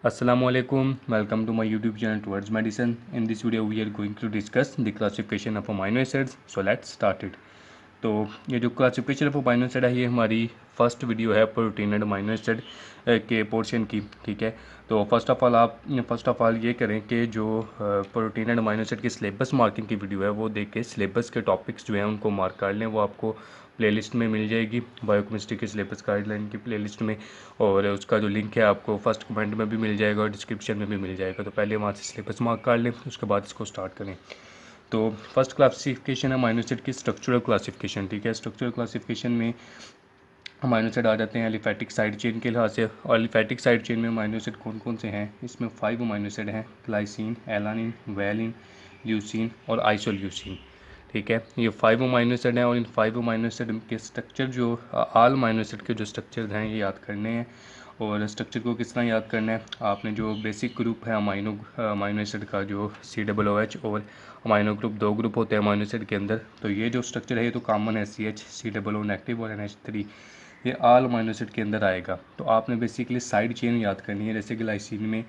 Assalamualaikum. Welcome to my YouTube channel Towards Medicine. In this video we are going to discuss the classification of amino acids. So let's start it. तो ये जो classification of amino acid है ये हमारी first video है protein and amino acid के portion की। ठीक है, तो फर्स्ट ऑफ ऑल ये करें कि जो प्रोटीन एंड अमाइनो एसिड की सिलेबस मार्किंग की वीडियो है वो देख के सिलेबस के टॉपिक्स जो हैं उनको मार्क कर लें। वो आपको प्लेलिस्ट में मिल जाएगी, बायोकेमिस्ट्री की सिलेबस गाइडलाइन की प्लेलिस्ट में, और उसका जो लिंक है आपको फर्स्ट कमेंट में भी मिल जाएगा और डिस्क्रिप्शन में भी मिल जाएगा। तो पहले वहाँ से सिलेबस मार्क कर लें, उसके बाद इसको स्टार्ट करें। तो फर्स्ट क्लासिफिकेशन है अमाइनो एसिड की स्ट्रक्चरल क्लासिफिकेशन। ठीक है, स्ट्रक्चरल क्लासिफिकेशन में अमाइनो एसिड आ जाते हैं एलिफैटिक साइड चेन के लिहाज से। और एलिफैटिक साइड चेन में अमाइनो एसिड कौन कौन से हैं? इसमें 5 अमाइनो एसिड हैं, ग्लाइसिन, एलानिन, वैलिन, ल्यूसीन और आइसोल्यूसीन। ठीक है, ये 5 अमाइनो एसिड हैं और इन 5 अमाइनो एसिड के स्ट्रक्चर जो ऑल अमाइनो एसिड के जो स्ट्रक्चर हैं ये याद करने हैं। और स्ट्रक्चर को किस तरह याद करना है? आपने जो बेसिक ग्रुप है अमाइनो एसिड का, जो COOH, और अमाइनो ग्रुप 2 ग्रुप होते हैं अमाइनो एसिड के अंदर, तो ये जो स्ट्रक्चर है ये तो कॉमन है, CH, COO नेगेटिव और NH3, ये ऑल अमाइनो एसिड के अंदर आएगा। तो आपने बेसिकली साइड चेन याद करनी है, जैसे ग्लाइसिन में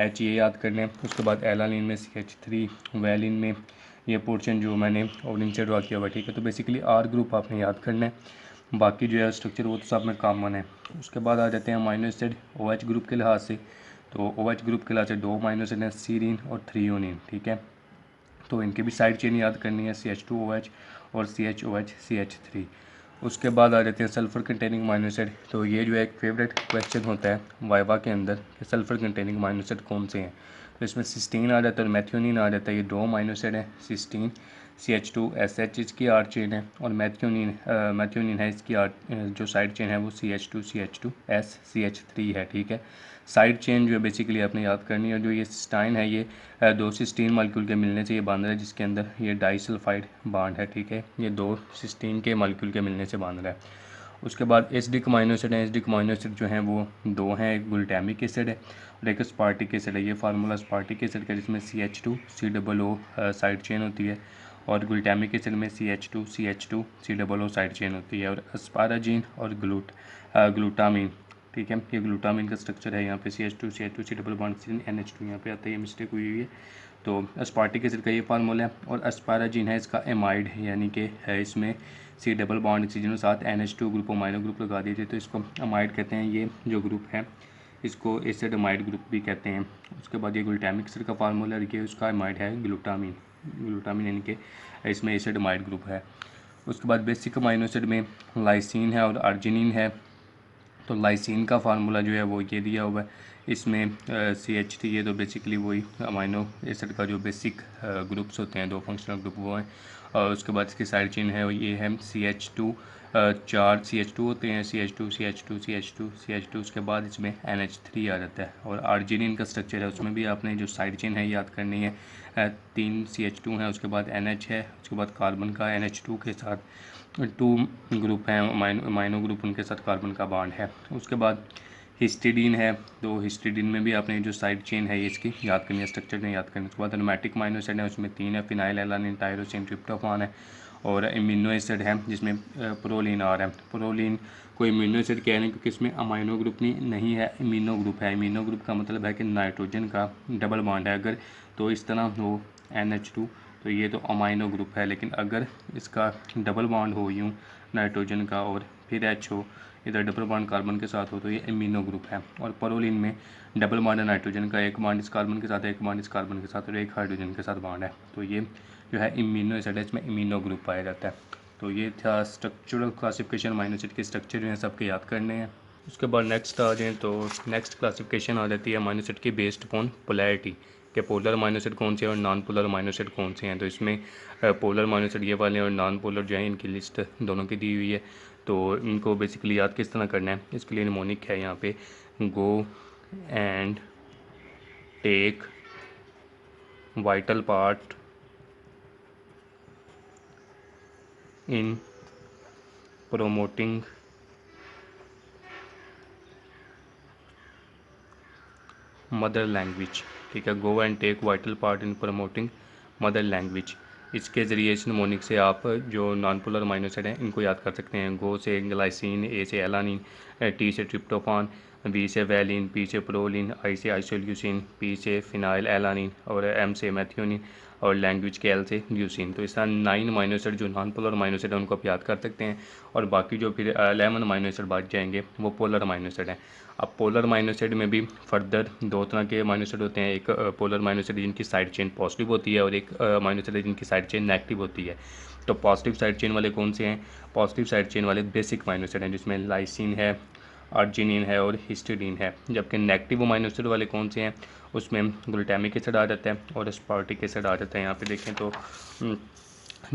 H ये याद करना है, उसके बाद एलानिन में CH3, वैलिन में ये पोर्शन जो मैंने ऑरेंज से ड्रा किया हुआ। ठीक है, तो बेसिकली R ग्रुप आपने याद करना है, बाकी जो है स्ट्रक्चर वो तो सब में कॉमन है। उसके बाद आ जाते हैं अमाइनो एसिड OH ग्रुप के लिहाज से। तो OH ग्रुप के लिहाज से 2 अमाइनो एसिड हैं, सीरीन और थ्रियोनिन। ठीक है, तो इनकी भी साइड चेन याद करनी है, CH2OH और CHOH CH3। उसके बाद आ जाते हैं सल्फ़र कंटेनिंग अमाइनो एसिड। तो ये जो है एक फेवरेट क्वेश्चन होता है वाइवा के अंदर कि सल्फ़र कंटेनिंग अमाइनो एसिड कौन से हैं। तो इसमें सिस्टीन आ जाता है और मैथ्योनिन आ जाता है। ये 2 अमाइनो एसिड है, सिस्टीन CH2SH इसकी आर चेन है, और मैथ्योनिन है इसकी जो साइड चेन है वो CH2CH2S CH3 है। ठीक है, साइड चेन जो है बेसिकली आपने याद करनी है। जो ये सिस्टाइन है ये 2 सिस्टीन मालिक्यूल के मिलने से ये बांध रहा है, जिसके अंदर ये डाइसल्फाइड बॉन्ड है। ठीक है, ये 2 सिस्टीन के मालिक्यूल के मिलने से बांध रहा है। उसके बाद एसिडिक अमाइनो एसिड है। एसिडिक अमाइनो एसिड जो हैं वो 2 हैं, एक ग्लूटामिक एसिड है और एक अस्पार्टिक एसिड है। ये फार्मूला अस्पार्टिक एसिड का जिसमें CH2 COO साइड चेन होती है, और ग्लूटामिक एसिड में CH2 CH2 COO side chain होती है, और अस्पाराजीन और ग्लूटामिन। ठीक है, ये ग्लूटामिन का स्ट्रक्चर है, यहाँ पे CH2 CH2 C double bond NH2 यहाँ पे आता है, ये मिस्टेक हुई हुई है। तो अस्पार्टिक एसिड का ये फार्मूला है, और अस्पाराजीन है इसका एमाइड है, यानी कि है इसमें C डबल बॉन्ड ऑक्सीजन के साथ NH2 ग्रुप अमाइनो ग्रुप लगा दीजिए तो इसको अमाइड कहते हैं। ये जो ग्रुप है इसको एसिड अमाइड ग्रुप भी कहते हैं। उसके बाद ये ग्लूटामिक एसिड का फार्मूला रखिए, उसका अमाइड है ग्लूटामिन यानी कि इसमें एसिड अमाइड ग्रुप है। उसके बाद बेसिक अमाइनो एसिड में लाइसिन है और अर्जिनिन है। तो लाइसिन का फार्मूला जो है वो ये दिया हुआ है, इसमें CH3, ये तो बेसिकली वही अमाइनो एसिड का जो बेसिक ग्रुप्स होते हैं, 2 फंक्शनल ग्रुप वो हैं। और उसके बाद इसकी साइड चेन है ये है CH2, 4 CH2 होते हैं, CH2 CH2 CH2 CH2। उसके बाद इसमें NH3 आ जाता है, और अर्जिनिन का स्ट्रक्चर है उसमें भी आपने जो साइड चेन है याद करनी है। 3 CH2 है, उसके बाद NH है, उसके बाद कार्बन का NH2 के साथ 2 ग्रुप हैं, अमाइनो ग्रुप, उनके साथ कार्बन का बॉन्ड है। उसके बाद हिस्टिडीन है, तो हिस्टिडीन में भी आपने जो साइड चेन है ये इसकी याद करनी है, स्ट्रक्चर नहीं याद करनी। उसके बाद एरोमेटिक अमाइनो एसिड है, उसमें 3 है, फिनाइल एलानिन टायरोसिन ट्रिप्टोफान है, और इम्यूनो एसिड है जिसमें प्रोलिन आ रहा है। प्रोलिन कोई इम्यूनो एसिड कह रहे हैं क्योंकि इसमें अमाइनो ग्रुप नहीं है, इम्यूनो ग्रुप है। इम्यूनो ग्रुप का मतलब है कि नाइट्रोजन का डबल बॉन्ड है, अगर तो इस तरह हो NH2 तो ये तो अमाइनो ग्रुप है, लेकिन अगर इसका डबल बॉन्ड हो यूँ नाइट्रोजन का और फिर H हो, इधर डबल बॉन्ड कार्बन के साथ हो, तो ये इम्यूनो ग्रुप है। और प्रोलिन में डबल बॉन्ड है नाइट्रोजन का, एक बॉन्ड इस कार्बन के साथ, एक बॉन्ड इस कार्बन के साथ, और एक हाइड्रोजन के साथ बॉन्ड है। तो ये जो है इम्यूनो एसिड है, इसमें इम्यूनो ग्रुप पाया जाता है। तो ये था स्ट्रक्चरल क्लासिफिकेशन, अमाइनो एसिड के स्ट्रक्चर जो हैं सबके याद करने हैं। उसके बाद नेक्स्ट आ जाएँ तो नेक्स्ट क्लासिफिकेशन आ जाती है अमाइनो एसिड की बेस्ड अपॉन पोलैरिटी, कि पोलर अमाइनो एसिड कौन से हैं और नॉन पोलर अमाइनो एसिड कौन से हैं। तो इसमें पोलर अमाइनो एसिड ये वाले और नॉन पोलर जो है इनकी लिस्ट दोनों की दी हुई है। तो इनको बेसिकली याद किस तरह करना है, इसके लिए निमोनिक है यहाँ पे, go and take vital part in promoting mother language. ठीक है, go and take vital part in promoting mother language. इसके ज़रिए इस निमोनिक से आप जो नॉन पोलर अमाइनो एसिड हैं इनको याद कर सकते हैं। गो से ग्लाइसिन, ए से एलानिन, टी से ट्रिप्टोफान, वी से वैलिन, पी से प्रोलिन, आई से आइसोल्यूसिन, पी से फिनाइल एलानिन और एम से मैथियोनिन और लैंग्वेज के एल से ल्यूसिन। तो इस तरह 9 अमीनो एसिड जो नॉन पोलर अमीनो एसिड है उनको आप याद कर सकते हैं, और बाकी जो फिर 11 अमीनो एसिड बच जाएंगे वो पोलर अमीनो एसिड हैं। अब पोलर अमीनो एसिड में भी फर्दर दो तरह के अमीनो एसिड होते हैं, एक पोलर अमीनो एसिड जिनकी साइड चेन पॉजिटिव होती है और एक अमीनो एसिड जिनकी साइड चेन नेगेटिव होती है। तो पॉजिटिव साइड चेन वाले कौन से हैं? पॉजिटिव साइड चेन वाले बेसिक अमीनो एसिड हैं जिसमें लाइसिन है, अर्जिनिन है और हिस्टिडीन है। जबकि नेगेटिव अमीनो एसिड वाले कौन से हैं? उसमें ग्लूटामिक एसिड आ जाता है और एस्पार्टिक एसिड आ जाता है। यहाँ पे देखें तो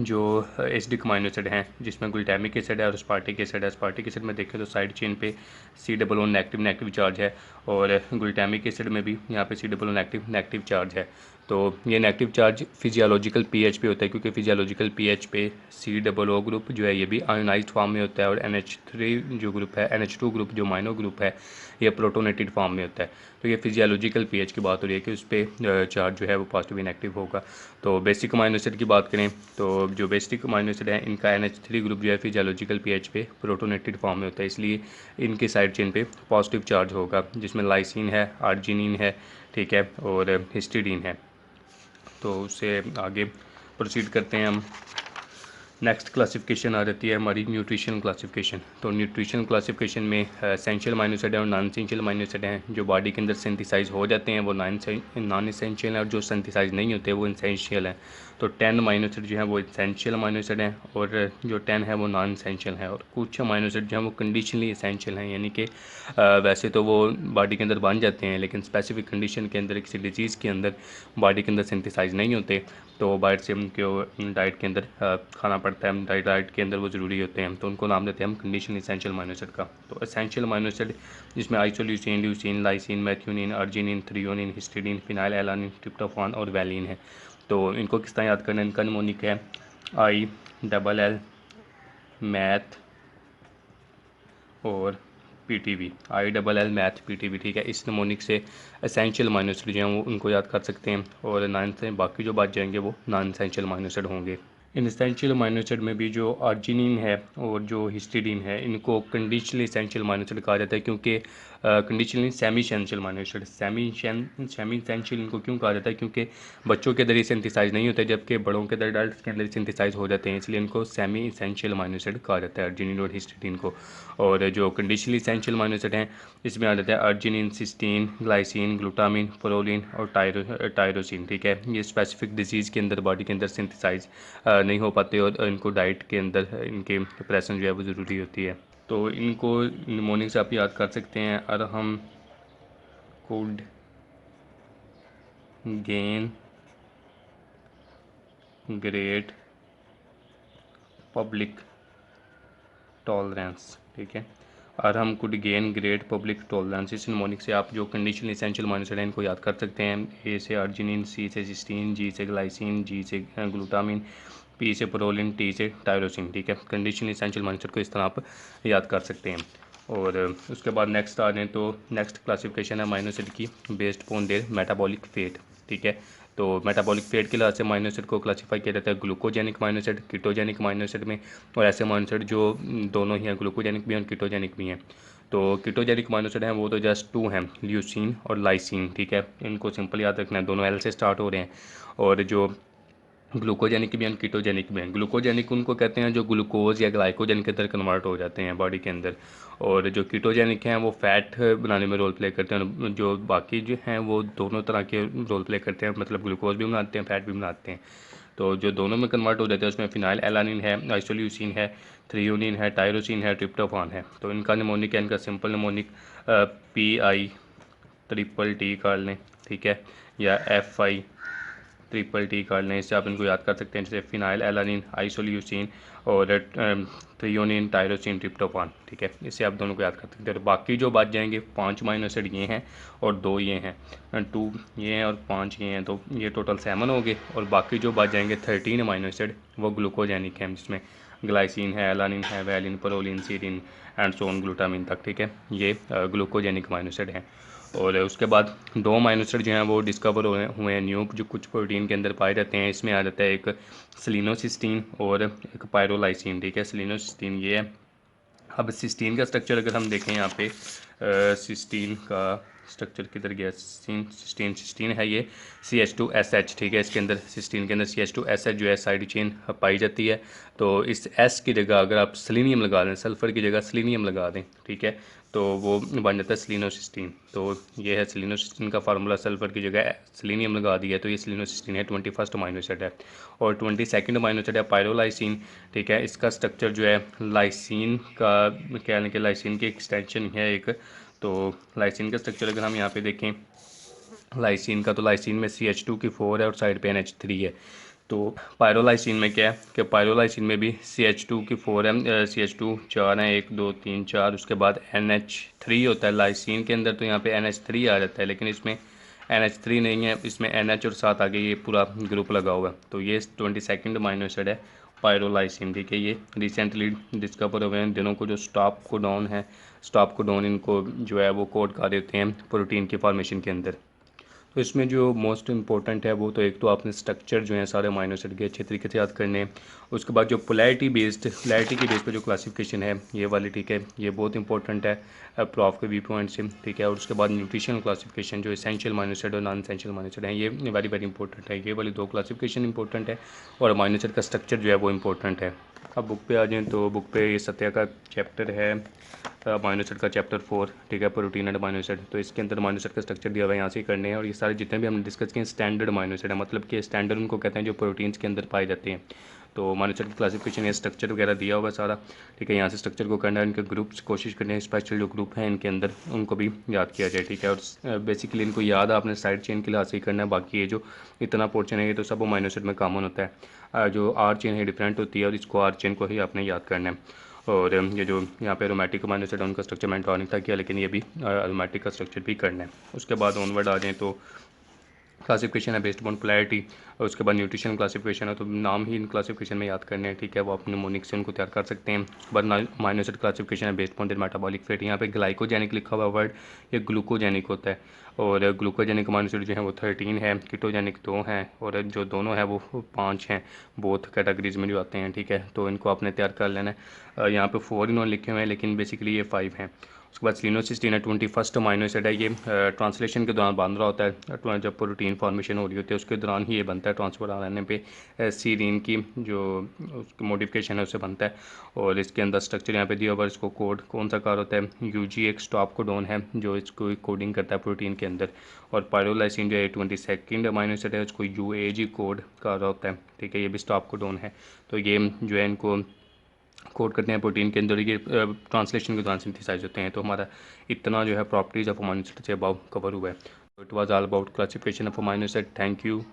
जो एसिडिक अमीनो एसिड हैं जिसमें ग्लूटामिक एसिड है और एस्पार्टिक एसिड है। एस्पार्टिक एसिड में देखें तो साइड चेन पे C+O नेगेटिव नेगेटिव चार्ज है, और ग्लूटामिक एसिड में भी यहाँ पे C+O नेगेटिव नेगेटिव चार्ज है। तो ये नेगेटिव चार्ज फिजियोलॉजिकल पीएच पे होता है, क्योंकि फिजियोलॉजिकल पीएच पे C+O ग्रुप जो है ये भी आयोनाइज्ड फॉर्म में होता है, और NH3 जो ग्रुप है, NH2 ग्रुप जो माइनो ग्रुप है ये प्रोटोनेटेड फॉर्म में होता है। तो ये फिजियोलॉजिकल पीएच की बात हो रही है कि उस पर चार्ज जो है वो पॉजिटिव नेगेटिव होगा। तो बेसिक अमीनो एसिड की बात करें तो जो बेसिक अमीनो एसिड है इनका NH3 ग्रुप जो है फिजियोलॉजिकल पीएच पे प्रोटोनेटेड फॉर्म में होता है, इसलिए इनके साइड चेन पे पॉजिटिव चार्ज होगा, जिसमें लाइसिन है, अर्जिनिन है, ठीक है, और हिस्टिडीन है। तो उससे आगे प्रोसीड करते हैं हम। नेक्स्ट क्लासिफिकेशन आ जाती है हमारी न्यूट्रिशन क्लासिफिकेशन। तो न्यूट्रिशन क्लासिफिकेशन में एसेंशियल अमीनो एसिड है और नॉन एसेंशियल अमीनो एसिड हैं। जो बॉडी के अंदर सिंथेसाइज हो जाते हैं वो नॉन एसेंशियल हैं, और जो सिंथेसाइज नहीं होते वो एसेंशियल हैं। तो 10 अमीनो एसिड जो है वो एसेंशियल अमीनो एसिड हैं, और जो 10 है वो नॉन एसेंशियल हैं। और कुछ अमीनो एसिड जो हैं वो कंडीशनली एसेंशियल हैं, यानी कि वैसे तो वो बॉडी के अंदर बन जाते हैं लेकिन स्पेसिफिक कंडीशन के अंदर किसी डिजीज़ के अंदर बॉडी के अंदर सिंथेसाइज नहीं होते, तो बाहर से उनको डाइट के अंदर खाना पड़ता है, डाइट के अंदर वो ज़रूरी होते हैं, तो उनको नाम देते हैं हम कंडीशनल एसेंशियल अमीनो एसिड का। तो एसेंशियल अमीनो एसिड जिसमें isoleucine, leucine, lysine, methionine, arginine, threonine, histidine, phenyl alanine, tryptophan और वैलिन है। तो इनको किस तरह याद करना है? इनका निमोनिक है ILL मैथ और PTV, ILL मैथ PTV, ठीक है। इस निमोनिक से एसेंशियल अमीनो एसिड जो हैं वो उनको याद कर सकते हैं, और नॉन से बाकी जो बात जाएंगे वो नॉन एसेंशियल अमीनो एसिड होंगे। इन एसेंशियल अमीनो एसिड में भी जो अर्जिनिन है और जो हिस्टिडीन है इनको कंडीशनली एसेंशियल अमीनो एसिड कहा जाता है, क्योंकि conditionally semi essential amino acid semi essential इनको क्यों कहा जाता है? क्योंकि बच्चों के अंदर ये सिंथेसाइज नहीं होते, जबकि बड़ों के अंदर, एडल्ट के अंदर सिंथेसाइज हो जाते हैं, इसलिए इनको सेमी एसेंशियल अमीनो एसिड कहा जाता है, अर्जिनिन और हिस्टिडीन को। और जो कंडीशनली एसेंशियल अमीनो एसिड हैं इसमें आ जाता है arginine, cysteine, glycine, glutamine, proline और टायरोसिन, ठीक है। ये स्पेसिफिक डिजीज़ के अंदर बॉडी के अंदर सिंथेसाइज नहीं हो पाते, और इनको डाइट के अंदर इनके प्रेजेंस जो है वो ज़रूरी होती है। तो इनको निमोनिक से आप याद कर सकते हैं। Arham could gain great public tolerance, ठीक है। Arham could gain great public tolerance. इस निमोनिक से आप जो कंडीशनल एसेंशियल अमीनो एसिड हैं इनको याद कर सकते हैं। ए से अर्जिनिन, सी से सिस्टीन, जी से ग्लाइसिन, जी से ग्लूटामिन, पी से प्रोलिन, टी से टायरोसिन, ठीक है। कंडीशनल एसेंशियल अमीनो एसिड को इस तरह आप याद कर सकते हैं। और उसके बाद नेक्स्ट आ जाएँ तो नेक्स्ट क्लासिफिकेशन है अमीनो एसिड की based on their metabolic fate, ठीक है। तो मेटाबॉलिक फेट के लिहाज से अमीनो एसिड को क्लासीफाई किया जाता है glucogenic amino acid, ketogenic amino acid में, और ऐसे अमीनो एसिड जो दोनों ही हैं, ग्लूकोजेनिक भी हैं और कीटोजेनिक भी हैं। तो कीटोजेनिक अमीनो एसिड हैं वो तो जस्ट 2 हैं, ल्यूसिन और लाइसिन, ठीक है। इनको सिंपल याद रखना है, दोनों एल से स्टार्ट हो रहे हैं। और जो ग्लूकोजेनिक भी हैं, कीटोजेनिक भी हैं। ग्लूकोजेनिक उनको कहते हैं जो ग्लूकोज या ग्लाइकोजन के अंदर कन्वर्ट हो जाते हैं बॉडी के अंदर, और जो कीटोजेनिक हैं वो फैट बनाने में रोल प्ले करते हैं। जो बाकी जो हैं वो दोनों तरह के रोल प्ले करते हैं, मतलब ग्लूकोज भी बनाते हैं, फैट भी बनाते हैं। तो जो दोनों में कन्वर्ट हो जाते हैं उसमें फिनाइल एलानिन है, आइसोल्यूसिन है, थ्रियोनिन है, टायरोसिन है, ट्रिप्टोफान है। तो इनका निमोनिक है, इनका सिंपल निमोनिक PI कर लें, ठीक है, या FI कर लें। इससे आप इनको याद कर सकते हैं, जैसे फिनाइल एलानिन, आइसोल्यूसिन और थ्रियोनिन, टायरोसिन, ट्रिप्टोफान, ठीक है। इससे आप दोनों को याद कर सकते हैं। तो बाकी जो बात जाएंगे 5 अमीनो एसिड ये हैं और 2 ये हैं, 2 ये हैं और 5 ये हैं, तो ये टोटल 7 हो गए। और बाकी जो बात जाएंगे 13 अमीनो एसिड वो ग्लूकोजेनिक हैं, जिसमें ग्लाइसिन है, एलानिन है, वैलिन, प्रोलिन, सीरिन एंड सोन ग्लूटामिन तक, ठीक है। ये ग्लूकोजेनिक अमीनो एसिड हैं। और उसके बाद 2 अमीनो एसिड जो हैं वो डिस्कवर हुए हैं न्यू, जो कुछ प्रोटीन के अंदर पाए जाते हैं। इसमें आ जाता है एक सेलिनोसिस्टीन और एक पायरोलाइसिन, ठीक है। सेलिनोसिस्टीन ये है अब सिस्टीन का स्ट्रक्चर अगर हम देखें यहाँ पे, सिस्टीन का स्ट्रक्चर किधर गया, सिस्टीन सिस्टीन है ये CH2SH, ठीक है। इसके अंदर सिस्टीन के अंदर CH2SH जो है साइड चेन पाई जाती है। तो इस S की जगह अगर आप सेलेनियम लगा दें, सल्फ़र की जगह सेलेनियम लगा दें, ठीक है, तो वो बन जाता है सेलिनोसिस्टीन। तो ये है सेलिनोसिस्टीन का फार्मूला, सल्फ़र की जगह सेलेनियम लगा दिया तो ये सेलिनोसिस्टीन है। 21st अमीनो एसिड है। और 22nd अमीनो एसिड है पायरोलाइसिन, ठीक है। इसका स्ट्रक्चर जो है लाइसिन का, क्या कि लाइसिन की एक्सटेंशन है एक। तो लाइसिन का स्ट्रक्चर अगर हम यहाँ पे देखें लाइसिन का, तो लाइसिन में CH2 की 4 है और साइड पे NH3 है। तो पायरोलाइसिन में क्या है कि पायरोलाइसिन में भी CH2 की 4 है, CH2 4 है, 1 2 3 4, उसके बाद NH3 होता है। लाइसिन के अंदर तो यहाँ पे NH3 आ जाता है, लेकिन इसमें NH3 नहीं है, इसमें NH और साथ आगे ये पूरा ग्रुप लगा हुआ है। तो ये 22nd अमीनो एसिड है पायरोलाइसिन, ठीक है। ये रिसेंटली डिस्कवर हुए हैं। दिनों को जो स्टॉप कोडॉन है, स्टॉप कोडॉन इनको जो है वो कोड कर देते हैं प्रोटीन की फॉर्मेशन के अंदर। तो इसमें जो मोस्ट इंपॉर्टेंट है वो तो एक तो आपने स्ट्रक्चर जो है सारे अमीनो एसिड के अच्छे तरीके से याद करने हैं। उसके बाद जो पोलैरिटी के बेस पे जो क्लासिफिकेशन है ये वाली, ठीक है, ये बहुत इंपॉर्टेंट है प्रॉफ के व्यू पॉइंट से, ठीक है। और उसके बाद न्यूट्रिशनल क्लासिफिकेशन जो एसेंशियल अमीनो एसिड और नॉन एसेंशियल अमीनो एसिड हैं, ये वेरी वेरी इंपॉर्टेंट है। ये वाली दो क्लासिफिकेशन इंपॉर्टेंट है और अमीनो एसिड का स्ट्रक्चर जो है वो इंपॉर्टेंट है। अब बुक पे आ जाएँ तो बुक पे ये सत्या का चैप्टर है अमीनो एसिड का चैप्टर 4, ठीक है, प्रोटीन एंड अमीनो एसिड। तो इसके अंदर अमीनो एसिड का स्ट्रक्चर दिया हुआ है, यहाँ से ही करने हैं। और ये सारे जितने भी हमने डिस्कस किए स्टैंडर्ड अमीनो एसिड है, मतलब कि स्टैंडर्ड उनको कहते हैं जो प्रोटीन्स के अंदर पाए जाते हैं। तो अमीनो एसिड की क्लासिफिकेशन ये स्ट्रक्चर वगैरह दिया हुआ है सारा, ठीक है। यहाँ से स्ट्रक्चर को करना है, इनके ग्रुप्स कोशिश करनी है, स्पेशल जो ग्रुप हैं इनके अंदर उनको भी याद किया जाए, ठीक है। और बेसिकली इनको याद आपने साइड चेन के लिहाज से ही करना है। बाकी ये जो इतना पोर्शन है ये तो सब अमीनो एसिड में कॉमन होता है। जो आर चेन है डिफरेंट होती है और इसको आर चेन को ही आपने याद करना है। और ये जो यहाँ पे एरोमेटिक अमीनो एसिड है उनका स्ट्रक्चर मैंने ड्रॉ नहीं था किया, लेकिन ये भी एरोमेटिक का स्ट्रक्चर भी करना है। उसके बाद ऑनवर्ड आ जाएँ तो क्लासिफिकेशन है बेस्ड ऑन पोलैरिटी, और उसके बाद न्यूट्रिशन क्लासिफिकेशन है। तो नाम ही इन क्लासिफिकेशन में याद करने हैं, ठीक है। वो आप mnemonics से उनको तैयार कर सकते हैं। उसके बाद अमीनो एसिड क्लासिफिकेशन है based on their metabolic fate. यहाँ पे ग्लाइकोजेनिक लिखा हुआ वर्ड, ये ग्लूकोजेनिक होता है। और ग्लूकोजेनिक अमीनो एसिड जो है वो 13 है, कीटोजेनिक 2 हैं, और जो दोनों है वो 5 हैं, बोथ कैटेगरीज में जो आते हैं, ठीक है। तो इनको आपने तैयार कर लेना है। यहाँ पे 4 इन्होंने लिखे हुए हैं, लेकिन बेसिकली ये 5 हैं। उसके बाद सेलिनोसिस्टीन है 21st अमीनो एसिड है। ये ट्रांसलेशन के दौरान बन रहा होता है, जब प्रोटीन फॉर्मेशन हो रही होती है उसके दौरान ही ये बनता है। ट्रांसफर आने पे सीरीन की जो उसकी मॉडिफिकेशन है उससे बनता है। और इसके अंदर स्ट्रक्चर यहाँ पे दिया हुआ है। इसको कोड कौन सा कार होता है, UG एक स्टॉप कोडॉन है जो इसको कोडिंग करता है प्रोटीन के अंदर। और पायरोलाइसिन जो है 22nd अमीनो एसिड है, उसको UAG कोड कर रहा होता है, ठीक है। ये भी स्टॉप कोडॉन है। तो ये जो है इनको कोड करते हैं प्रोटीन के अंदर, ये ट्रांसलेशन के दौरान सिंथेसाइज होते हैं। तो हमारा इतना जो है प्रॉपर्टीज ऑफ अमीनो एसिड से अबाउ कवर हुआ है। तो it was all about classification of amino acid. Thank you.